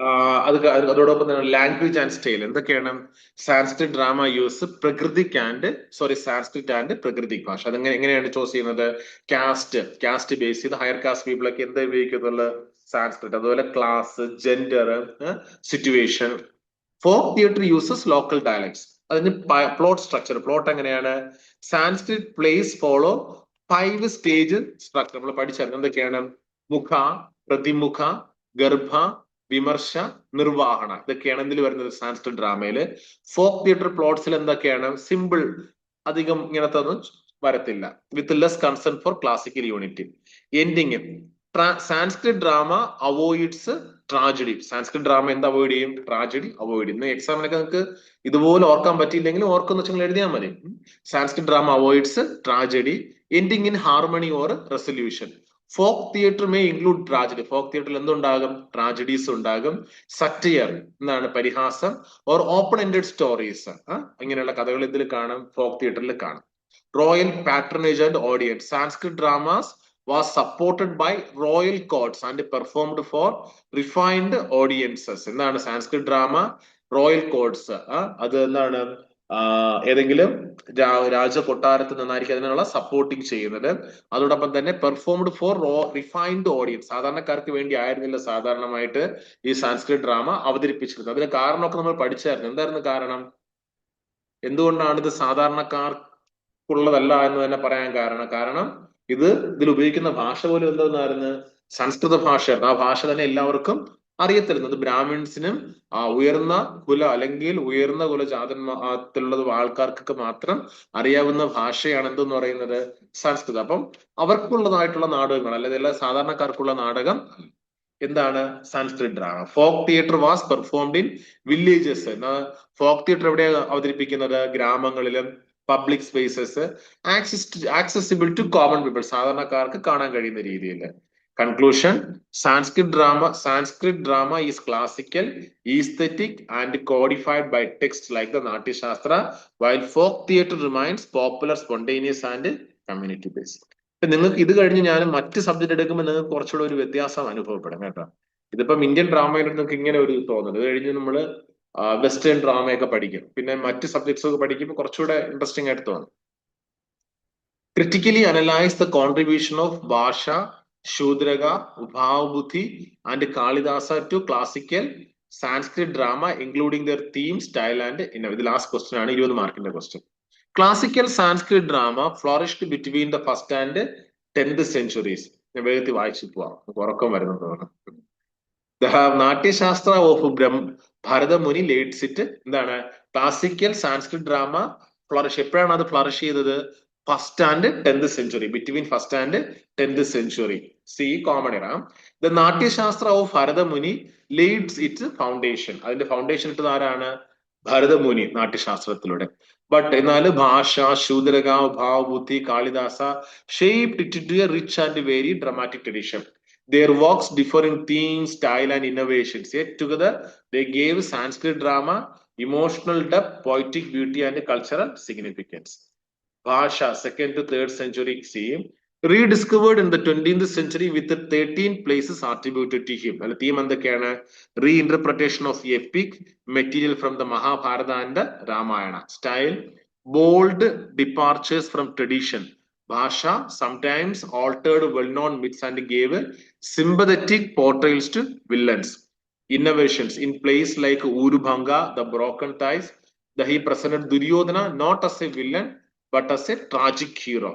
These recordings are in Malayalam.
അതോടൊപ്പം തന്നെ ലാംഗ്വേജ് ആൻഡ് സ്റ്റൈൽ എന്തൊക്കെയാണ്? Sanskrit drama use Sanskrit and Prakrit ഭാഷ. എങ്ങനെയാണ് ചോസ് ചെയ്യുന്നത്? കാസ്റ്റ് ബേസ് ചെയ്ത് ഹയർ കാസ്റ്റ് പീപ്പിൾ ഒക്കെ എന്താ ഉപയോഗിക്കുന്നുള്ളു? സാൻസ്ക്രിറ്റ്. അതുപോലെ class, gender, situation. Folk theatre uses local dialects. അതിന് പ്ലോട്ട് സ്ട്രക്ചർ. പ്ലോട്ട് എങ്ങനെയാണ്? Sanskrit plays follow 5 stage structure. നമ്മൾ പഠിച്ചറിഞ്ഞത് എന്തൊക്കെയാണ്? മുഖ, പ്രതിമുഖ, ഗർഭ, വിമർശ, നിർവാഹണ. ഇതൊക്കെയാണ് എന്തിൽ വരുന്നത്? സാൻസ്ക്രിറ്റ് ഡ്രാമയില്. ഫോക്ക് തിയേറ്റർ പ്ലോട്ട്സിൽ എന്തൊക്കെയാണ്? സിമ്പിൾ, അധികം ഇങ്ങനത്തെ ഒന്നും വരത്തില്ല. വിത്ത് less concern for classical unity. Ending. Sanskrit drama avoids tragedy. Sanskrit drama എന്ത് അവോയ്ഡ് ചെയ്യും? ട്രാജഡി അവോയ്ഡ് ചെയ്യും. എക്സാമിനൊക്കെ നിങ്ങൾക്ക് ഇതുപോലെ ഓർക്കാൻ പറ്റിയില്ലെങ്കിലും ഓർക്കുന്ന വെച്ചാൽ എഴുതിയാൽ മതി. Sanskrit drama avoids tragedy, ending in harmony or resolution. Folk theatre may include tragedy. Folk തിയേറ്ററിൽ എന്തുണ്ടാകും? ട്രാജഡീസ് ഉണ്ടാകും. സറ്റയർ എന്താണ്? പരിഹാസം. Or open ended stories. ഇങ്ങനെയുള്ള കഥകൾ ഇതിൽ കാണും, ഫോക്ക് തിയേറ്ററിൽ കാണും. Royal patronage and audience. Sanskrit dramas was supported by royal courts and performed for refined audiences. എന്താണ് സാൻസ്ക്രിറ്റ് ഡ്രാമ? Royal courts. അത് എന്താണ്? ഏതെങ്കിലും രാജകൊട്ടാരത്തിൽ നിന്നായിരിക്കും അതിനുള്ള സപ്പോർട്ടിങ് ചെയ്യുന്നത്. അതോടൊപ്പം തന്നെ പെർഫോംഡ് ഫോർ റിഫൈൻഡ് ഓഡിയൻസ്. സാധാരണക്കാർക്ക് വേണ്ടി ആയിരുന്നില്ല സാധാരണമായിട്ട് ഈ സാൻസ്ക്രിറ്റ് ഡ്രാമ അവതരിപ്പിച്ചിരുന്നത്. അതിന് കാരണമൊക്കെ നമ്മൾ പഠിച്ചായിരുന്നു. എന്തായിരുന്നു കാരണം? എന്തുകൊണ്ടാണ് ഇത് സാധാരണക്കാർക്കുള്ളതല്ല എന്ന് തന്നെ പറയാൻ കാരണം ഇതിൽ ഉപയോഗിക്കുന്ന ഭാഷ പോലും എന്തായിരുന്നു? സംസ്കൃത ഭാഷയായിരുന്നു. ആ ഭാഷ തന്നെ എല്ലാവർക്കും അറിയത്തിരുന്നത്. ബ്രാഹ്മിൺസിനും ഉയർന്ന അല്ലെങ്കിൽ ഉയർന്ന കുലജാതന്മാത്തിലുള്ള ആൾക്കാർക്കൊക്കെ മാത്രം അറിയാവുന്ന ഭാഷയാണ് എന്തെന്ന് പറയുന്നത്? സംസ്കൃതം. അപ്പം അവർക്കുള്ളതായിട്ടുള്ള നാടകങ്ങൾ അല്ലെങ്കിൽ എല്ലാ സാധാരണക്കാർക്കുള്ള നാടകം എന്താണ്? Sanskrit drama. Folk theatre was performed in villages. Folk theatre എവിടെയാണ് അവതരിപ്പിക്കുന്നത്? ഗ്രാമങ്ങളിലും public spaces, accessible to common people. സാധാരണക്കാർക്ക് കാണാൻ കഴിയുന്ന രീതിയിൽ. Conclusion. Sanskrit drama is classical, aesthetic and codified by text like the Natyashastra, while folk theatre remains popular, spontaneous and community based. നിങ്ങൾക്ക് ഇത് കഴിഞ്ഞ് ഞാൻ മറ്റ് സബ്ജക്ട് എടുക്കുമ്പോൾ നിങ്ങൾക്ക് കുറച്ചുകൂടെ ഒരു വ്യത്യാസം അനുഭവപ്പെടും കേട്ടോ. ഇതിപ്പം ഇന്ത്യൻ ഡ്രാമയിൽ നിങ്ങൾക്ക് ഇങ്ങനെ ഒരു തോന്നുന്നത്. ഇത് കഴിഞ്ഞ് നമ്മൾ വെസ്റ്റേൺ ഡ്രാമയൊക്കെ പഠിക്കും. പിന്നെ മറ്റ് സബ്ജക്ട്സ് ഒക്കെ പഠിക്കുമ്പോൾ കുറച്ചുകൂടെ ഇൻട്രസ്റ്റിംഗ് ആയിട്ട് തോന്നും. Critically analyse the contribution of Bhasa, Shudraka, Bhavabhuti and Kalidasa to classical Sanskrit drama including their theme, style and ഇത് ലാസ്റ്റ് ക്വസ്റ്റ്യൻ ആണ്, 20 മാർക്കിന്റെ question. Classical Sanskrit drama flourished between the first and 10th centuries. ഞാൻ വേഗത്തിൽ വായിച്ചു പോവാം, ഉറക്കം വരുന്നത്. Natyashastra of Bharatamuni lets it. എന്താണ്? Classical Sanskrit drama flourish. എപ്പോഴാണ് അത് ഫ്ലറിഷ് ചെയ്തത്? First and 10th century. Between first and 10th century. C common era. The Natyashastra of Bharatamuni leads it foundation. അതിന്റെ ഫൗണ്ടേഷൻ ഇട്ടത് ആരാണ്? ഭരതമുനി, നാട്യശാസ്ത്രത്തിലൂടെ. ബട്ട് എന്നാൽ Bhasa, Shudraka, Bhavabhuti, Kalidasa shaped it to a rich and very dramatic tradition. Their works differ in theme, style, and innovations. Yet together, they gave Sanskrit drama emotional depth, poetic beauty, and cultural significance. Bhasha, 2nd to 3rd century CE, rediscovered in the 20th century with the 13 places attributed to him. The theme എന്തൊക്കെയാണ്? Reinterpretation of epic material from the Mahabharata and the Ramayana. Style, bold departures from tradition. Bhasha sometimes altered well-known myths and gave sympathetic portrayals to villains. Innovations in plays like Urubhanga, the broken ties, he presented Duryodhana not as a villain but as a tragic hero.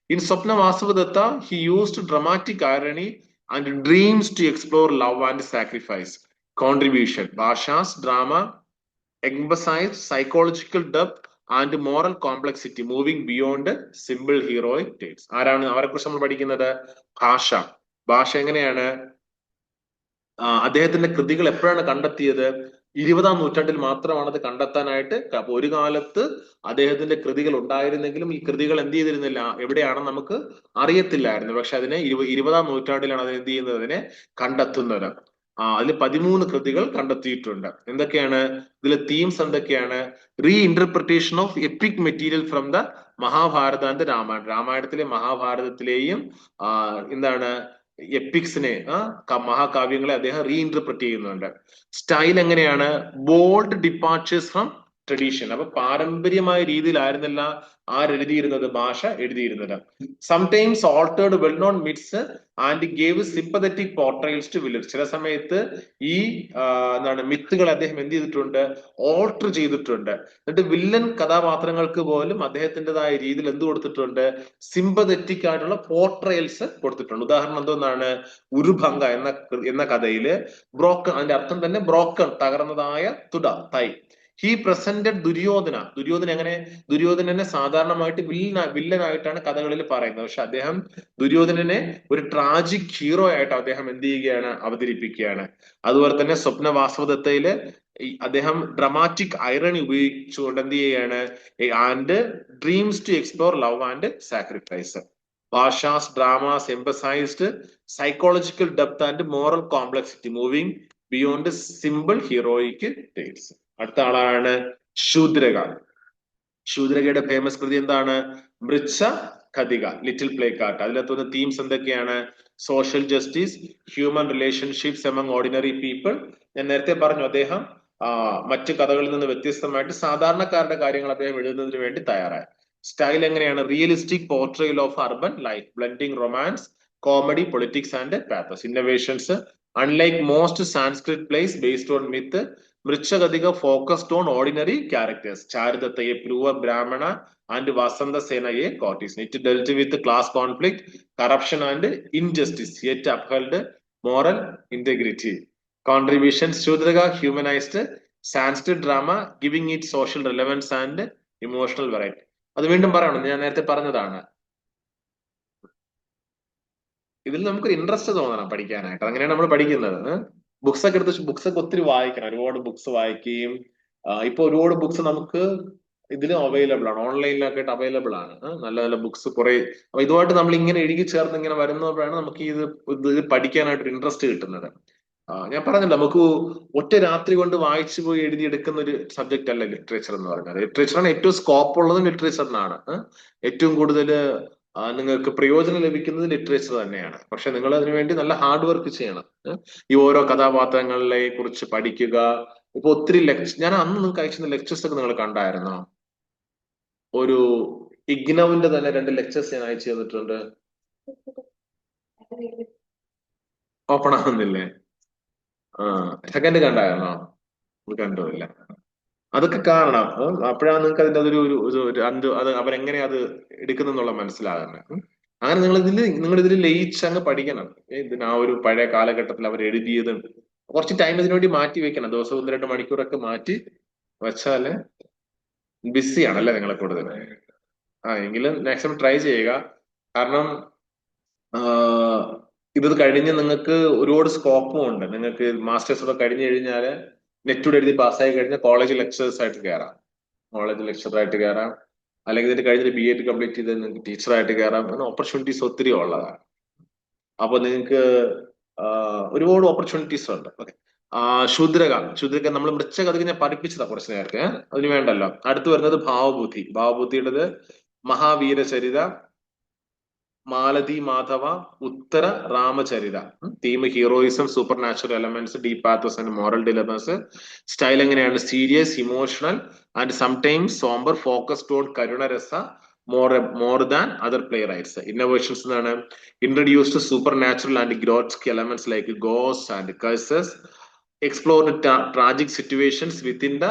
In Swapna Vasavadatta, he used dramatic irony and dreams to explore love and sacrifice. Contribution. Bhasha's drama emphasized psychological depth and moral complexity, moving beyond simple heroic traits. ആരാണ് അവരെ കുറിച്ച് നമ്മൾ പഠിക്കുന്നത്? ഭാഷ. ഭാഷ എങ്ങനെയാണ്? അദ്ദേഹത്തിന്റെ കൃതികൾ എപ്പോഴാണ് കണ്ടെത്തിയത്? 20ാം നൂറ്റാണ്ടിൽ മാത്രമാണ് അത് കണ്ടെത്താനായിട്ട്. അപ്പൊ ഒരു കാലത്ത് അദ്ദേഹത്തിന്റെ കൃതികൾ ഉണ്ടായിരുന്നെങ്കിലും ഈ കൃതികൾ എന്ത് ചെയ്തിരുന്നില്ല, എവിടെയാണെന്ന് നമുക്ക് അറിയത്തില്ലായിരുന്നു. പക്ഷെ അതിനെ 20ാം നൂറ്റാണ്ടിലാണ് അത് എന്ത് ചെയ്യുന്നത്, അതിനെ കണ്ടെത്തുന്നത്. അതിൽ 13 കൃതികൾ കണ്ടെത്തിയിട്ടുണ്ട്. എന്തൊക്കെയാണ് ഇതിലെ തീംസ്? എന്തൊക്കെയാണ്? Reinterpretation of epic material from the Mahabharata and Ramayanam. രാമായണത്തിലെ മഹാഭാരതത്തിലെയും എന്താണ് എപ്പിക്സിനെ മഹാകാവ്യങ്ങളെ അദ്ദേഹം റീഇന്റർപ്രറ്റ് ചെയ്യുന്നുണ്ട്. സ്റ്റൈൽ എങ്ങനെയാണ്? Bold departures from tradition. അപ്പൊ പാരമ്പര്യമായ രീതിയിലായിരുന്നില്ല ആരെഴുതിയിരുന്നത്, ഭാഷ എഴുതിയിരുന്നത്. Sometimes altered well known myths and gave sympathetic portrayals to village. ചില സമയത്ത് ഈ എന്താണ് മിത്തുകൾ അദ്ദേഹം എന്ത് ചെയ്തിട്ടുണ്ട്? ഓൾട്ടർ ചെയ്തിട്ടുണ്ട്. എന്നിട്ട് വില്ലൻ കഥാപാത്രങ്ങൾക്ക് പോലും അദ്ദേഹത്തിൻ്റെതായ രീതിയിൽ എന്ത് കൊടുത്തിട്ടുണ്ട്? സിമ്പതറ്റിക് ആയിട്ടുള്ള പോർട്രയൽസ് കൊടുത്തിട്ടുണ്ട്. ഉദാഹരണം എന്തോന്നാണ്? ഉരുഭംഗ എന്ന കഥയില് ബ്രോക്കൺ, അതിന്റെ അർത്ഥം തന്നെ ബ്രോക്കൺ, തകർന്നതായ തുട, തൈ. He presented Duryodhana. ദുര്യോധന എങ്ങനെ? ദുര്യോധനനെ സാധാരണമായിട്ട് വില്ലനായിട്ടാണ് കഥകളിൽ പറയുന്നത്. പക്ഷെ അദ്ദേഹം ദുര്യോധനനെ ഒരു ട്രാജിക് ഹീറോ ആയിട്ട് അദ്ദേഹം എന്ത് ചെയ്യുകയാണ്? അവതരിപ്പിക്കുകയാണ്. അതുപോലെ തന്നെ സ്വപ്ന വാസവദത്തയില് അദ്ദേഹം ഡ്രമാറ്റിക് ഐറണി ഉപയോഗിച്ചുകൊണ്ട് എന്ത് ചെയ്യുകയാണ്? And dreams to explore love and sacrifice. Bhasa's dramas emphasized psychological depth and moral complexity, moving beyond simple heroic tales. അടുത്ത ആളാണ് ശൂദ്രക. ശൂദ്രകയുടെ ഫേമസ് കൃതി എന്താണ്? Mricchakatika, little play cart. അതിനകത്തുന്ന തീംസ് എന്തൊക്കെയാണ്? Social justice, human relationships among ordinary people. ഞാൻ നേരത്തെ പറഞ്ഞു, അദ്ദേഹം മറ്റു കഥകളിൽ നിന്ന് വ്യത്യസ്തമായിട്ട് സാധാരണക്കാരുടെ കാര്യങ്ങൾ അദ്ദേഹം എഴുതുന്നതിന് വേണ്ടി തയ്യാറായി. സ്റ്റൈൽ എങ്ങനെയാണ്? Realistic portrayal of urban life, blending romance, comedy, politics and pathos. Innovations: unlike most Sanskrit plays based on myth, Mrichakadika focused on ordinary characters. Charidatta, a pure Brahmana, and Vasanta Sena, a courtesan. It dealt with class conflict, corruption and injustice, yet upheld moral integrity. Contributions: Shudraga humanized Sanskrit drama, giving it social relevance and emotional variety. അത് വീണ്ടും പറയണം, ഞാൻ നേരത്തെ പറഞ്ഞതാണ്. ഇതിൽ നമുക്കൊരു ഇൻട്രസ്റ്റ് തോന്നണം പഠിക്കാനായിട്ട്. അങ്ങനെയാണ് നമ്മൾ പഠിക്കുന്നത്. ബുക്സ് ഒക്കെ എടുത്ത് ബുക്സ് ഒക്കെ ഒത്തിരി വായിക്കണം, ഒരുപാട് ബുക്സ് വായിക്കുകയും. ഇപ്പൊ ഒരുപാട് ബുക്സ് നമുക്ക് ഇതിലും അവൈലബിൾ ആണ്, ഓൺലൈനിലൊക്കെ ആയിട്ട് അവൈലബിൾ ആണ്. നല്ല നല്ല ബുക്സ് കുറെ. അപ്പൊ ഇതുമായിട്ട് നമ്മൾ ഇങ്ങനെ എഴുതി ചേർന്ന് ഇങ്ങനെ വരുന്നപ്പോഴാണ് നമുക്ക് ഇത് പഠിക്കാനായിട്ട് ഒരു ഇൻട്രസ്റ്റ് കിട്ടുന്നത്. ഞാൻ പറഞ്ഞല്ലോ, നമുക്ക് ഒറ്റ രാത്രി കൊണ്ട് വായിച്ചു പോയി എഴുതിയെടുക്കുന്ന ഒരു സബ്ജക്റ്റ് അല്ല ലിറ്ററേച്ചർ എന്ന് പറയുന്നത്. ലിറ്ററേച്ചറാണ് ഏറ്റവും സ്കോപ്പ് ഉള്ളതും ലിറ്ററേച്ചറിനാണ്. ഏറ്റവും കൂടുതൽ നിങ്ങൾക്ക് പ്രയോജനം ലഭിക്കുന്നത് ലിറ്ററേച്ചർ തന്നെയാണ്. പക്ഷെ നിങ്ങൾ അതിനുവേണ്ടി നല്ല ഹാർഡ് വർക്ക് ചെയ്യണം. ഈ ഓരോ കഥാപാത്രങ്ങളെ കുറിച്ച് പഠിക്കുക. ഇപ്പൊ ഒത്തിരി ഞാൻ അന്ന് നിങ്ങൾക്ക് അയച്ചിരുന്ന ലെക്ചേഴ്സ് ഒക്കെ നിങ്ങൾ കണ്ടായിരുന്നോ? ഒരു ഇഗ്നോവിന്റെ തന്നെ 2 ലെക്ചേഴ്സ് ഞാൻ അയച്ചു തന്നിട്ടുണ്ട്. ഓപ്പൺ ആവുന്നില്ലേ? സെക്കൻഡ് കണ്ടായിരുന്നോ? കണ്ടില്ല. അതൊക്കെ കാണണം. അപ്പോഴാണ് നിങ്ങൾക്ക് അതിന്റെ അത് അവരെങ്ങനെയാ അത് എടുക്കുന്നുള്ള മനസ്സിലാകുന്നത്. അങ്ങനെ നിങ്ങൾ ഇതിൽ ലയിച്ച് അങ്ങ് പഠിക്കണം. ഇതിന് ആ ഒരു പഴയ കാലഘട്ടത്തിൽ അവർ എഴുതിയതും കുറച്ച് ടൈം ഇതിനുവേണ്ടി മാറ്റി വെക്കണം. ദിവസം 1-2 മണിക്കൂറൊക്കെ മാറ്റി വെച്ചാല് ബിസിയാണല്ലേ നിങ്ങളെ കൂടുതൽ. എങ്കിലും മാക്സിമം ട്രൈ ചെയ്യുക. കാരണം ഇത് കഴിഞ്ഞ് നിങ്ങൾക്ക് ഒരുപാട് സ്കോപ്പും ഉണ്ട്. നിങ്ങൾക്ക് മാസ്റ്റേഴ്സ് ഒക്കെ കഴിഞ്ഞു കഴിഞ്ഞാൽ നെറ്റൂടെ എഴുതി പാസ്സായി കഴിഞ്ഞാൽ കോളേജ് ലെക്ചേഴ്സ് ആയിട്ട് കയറാം. കോളേജ് ലെക്ചറായിട്ട് കയറാം. അല്ലെങ്കിൽ ഇതിന്റെ കഴിഞ്ഞിട്ട് BEd കംപ്ലീറ്റ് ചെയ്ത് നിങ്ങൾക്ക് ടീച്ചറായിട്ട് കയറാം. അങ്ങനെ ഓപ്പർച്യൂണിറ്റീസ് ഒത്തിരി ഉള്ളതാണ്. അപ്പൊ നിങ്ങൾക്ക് ഒരുപാട് ഓപ്പർച്യൂണിറ്റീസ് ഉണ്ട്. ഓക്കെ. ശൂദ്രക നമ്മൾ മൃച്ഛകഥ ഞാൻ പഠിപ്പിച്ചതാ കുറച്ച് നേരത്തെ. അതിന് വേണ്ടല്ലോ. അടുത്ത് വരുന്നത് ഭാവബുദ്ധി. ഭാവബുദ്ധിയുടേത് Mahaviracharita, Malati Madhava, Uttara Ramacharita. Theme heroism, supernatural elements, deep pathos and moral dilemmas. Style എങ്ങനെയാണ്? Serious, emotional and sometimes somber, focused on karunarasa more than other playwrights. Innovations എന്നാണ്? Introduced supernatural and grotesque elements like ghost and curses. Explored tragic situations within the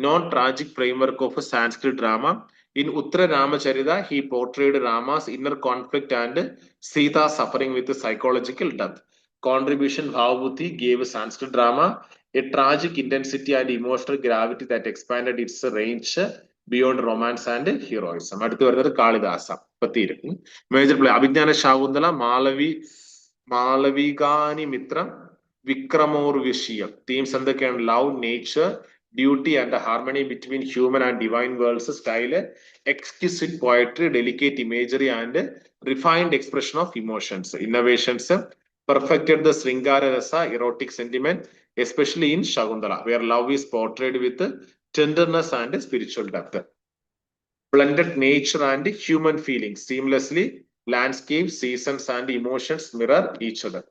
non tragic framework of Sanskrit drama. In Uttara Ramacharita, he portrayed Rama's inner conflict and Sita's suffering with psychological depth. Contribution: Bhavabuddhi gave Sanskrit drama a tragic intensity and emotional gravity that expanded its range beyond romance and heroism. അടുത്ത് വരുന്നത് Kalidasa. Major play: Abhijnana Shakuntala, Malavikagnimitram, Vikramorvashiyam. Themes എന്തൊക്കെയാണ്? Love, nature, duty and the harmony between human and divine worlds. Style: exquisite poetry, delicate imagery and refined expression of emotions. Innovations: perfected the Sringara Rasa, erotic sentiment, especially in Shakuntala, where love is portrayed with tenderness and spiritual depth. Blended nature and human feelings seamlessly, landscape, seasons, and emotions mirror each other.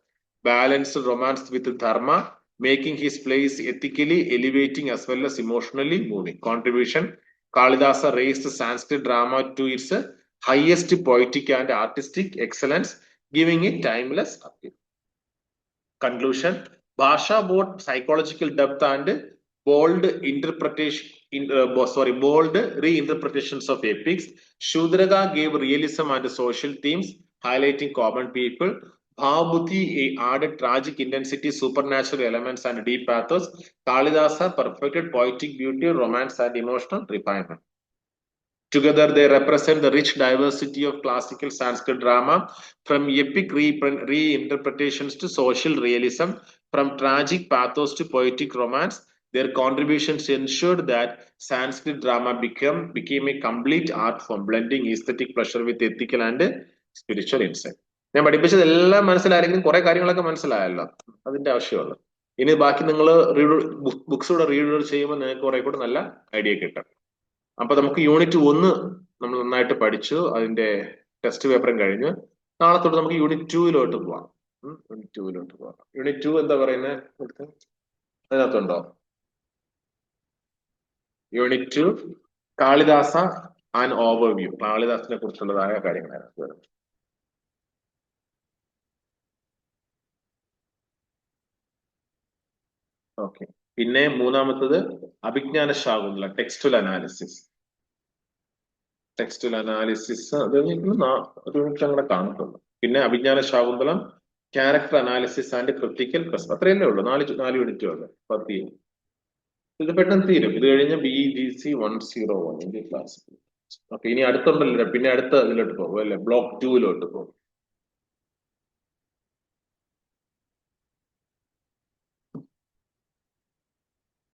Balanced romance with dharma, making his plays ethically elevating as well as emotionally moving. Contribution: Kalidasa raised Sanskrit drama to its highest poetic and artistic excellence, giving it timeless appeal. Conclusion: Bhasha brought psychological depth and bold bold reinterpretations of epics. Shudraga gave realism and social themes, highlighting common people. Bhavabhuti added tragic intensity, supernatural elements, and deep pathos. Kalidasa perfected poetic beauty, romance, and emotional refinement. Together, they represent the rich diversity of classical Sanskrit drama, from epic reinterpretations to social realism, from tragic pathos to poetic romance. Their contributions ensured that Sanskrit drama became a complete art form, blending aesthetic pleasure with ethical and spiritual insight. ഞാൻ പഠിപ്പിച്ചത് എല്ലാം മനസ്സിലായെങ്കിലും കുറെ കാര്യങ്ങളൊക്കെ മനസ്സിലായല്ലോ, അതിന്റെ ആവശ്യമുള്ളൂ. ഇനി ബാക്കി നിങ്ങൾ ബുക്സ് കൂടെ റീഡ് ചെയ്യുമ്പോൾ നിങ്ങൾക്ക് കുറെ കൂടെ നല്ല ഐഡിയ കിട്ടും. അപ്പൊ നമുക്ക് യൂണിറ്റ് 1 നമ്മൾ നന്നായിട്ട് പഠിച്ചു, അതിന്റെ ടെസ്റ്റ് പേപ്പറും കഴിഞ്ഞു. നാളെ തൊട്ട് നമുക്ക് യൂണിറ്റ് 2 പോവാം. യൂണിറ്റ് 2 എന്താ പറയുന്നത്? അതിനകത്തുണ്ടോ? യൂണിറ്റ് 2 കാളിദാസ ആൻഡ് ഓവർവ്യൂ, കാളിദാസിനെ കുറിച്ചുള്ളതായ കാര്യങ്ങളാണ്. ഓക്കെ, പിന്നെ മൂന്നാമത്തത് അഭിജ്ഞാന ശാകുന്തള, ടെക്സ്റ്റുവൽ അനാലിസിസ്. അത് അങ്ങനെ കാണത്തുള്ളൂ. പിന്നെ Abhijnana Shakuntalam, character analysis and critical press. അത്രയല്ലേ ഉള്ളൂ, 4 യൂണിറ്റുകൾ. 10. ഇത് പെട്ടെന്ന് തീരും. ഇത് കഴിഞ്ഞ് BGC 101 ക്ലാസ്. ഓക്കെ, ഇനി അടുത്തുണ്ടല്ലോ, പിന്നെ അടുത്ത ഇതിലോട്ട് പോകും അല്ലെ, ബ്ലോക്ക് 2 പോകും.